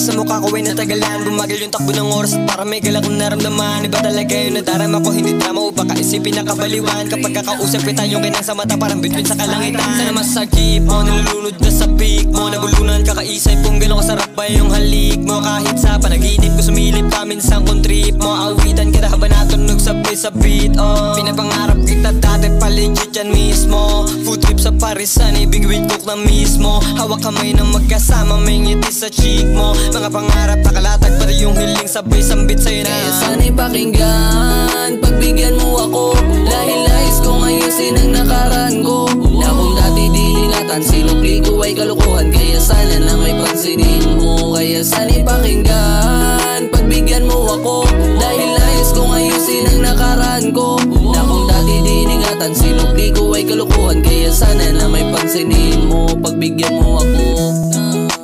sa mukha ko ay natagalan. Bumagal yung takbo ng oras at para may galak kong naramdaman. Iba talaga yung nadarama ko, hindi drama o baka isipin na kabaliwan. Kapag kakausap kita yung kinang sa mata parang bituin sa kalangitan. Sana masagip mo, nilulunod na sa peak mo. Nabulunan kakaisay kung gano'ng kasarap ba yung halik mo. Kahit sa panaginip ko sumilip pa minsan kung trip mo. Awitan kita habang natunog sabay sa beat. Pinapangarap kita dati paligid yan mismo. Food trip sa parisan, ibig windcook na mismo. Hawak kamay na magkasama, may ngiti sa cheek mo. Mga pangarap nakalatag pa rin yung hiling sabay sambit sa'yo na. Kaya sana'y pakinggan, pagbigyan mo ako. Dahil nais kong ayusin ang nakaraan ko. Na kung dati diningatan, sinukli ko ay kalukuhan. Kaya sana na may pansinin mo. Kaya sana'y pakinggan, pagbigyan mo ako. Dahil nais kong ayusin ang nakaraan ko. Na kung dati diningatan, sinukli ko ay kalukuhan. Kaya sana na may pansinin mo, pagbigyan mo ako.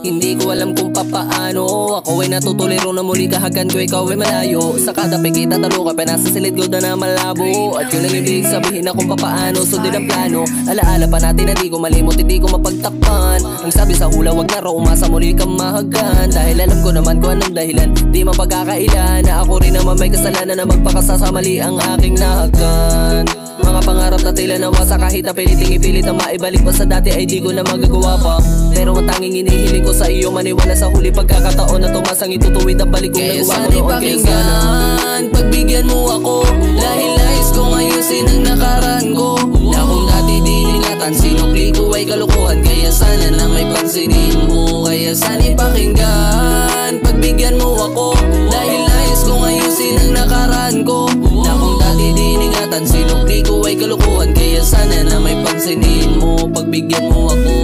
Hindi ko alam kung papaano ako ay natutuliro na muli kahagan ko ikaw ay malayo. Sa kada pagkita talo ka pa nasa silid gold na malabo. At yun ang ibig sabihin na kung papaano sundin ang plano. Alaala pa natin na di ko malimot, hindi ko mapagtakpan. Ang sabi sa hula wag na raw umasa muli kang mahagan. Dahil alam ko naman kung anong dahilan, di mapagkakailan na ako rin naman may kasalanan na magpakasa sa mali ang aking nahagan. Mga pangarap na tila nawasa kahit na piliting ipilit na maibalik pa sa dati ay di ko na magagawa pa. Pero ang tanging inihiling ko sa iyo maniwala sa huli pagkakataon na tumasang itutuwid ang balik kong nagawa ko noon. Kaya pakinggan, pagbigyan mo ako. Dahil nais kong ayusin ang nakaraan ko. Na kung dati diningatan, sinukli ko ay kalukuhan. Kaya sana na may pansinin mo. Kaya sana'y pakinggan, pagbigyan mo ako. Dahil nais kong ayusin ang nakaraan ko. Na kung dati diningatan, sinukli ko ay kalukuhan. Kaya sana na may pansinin mo, pagbigyan mo ako.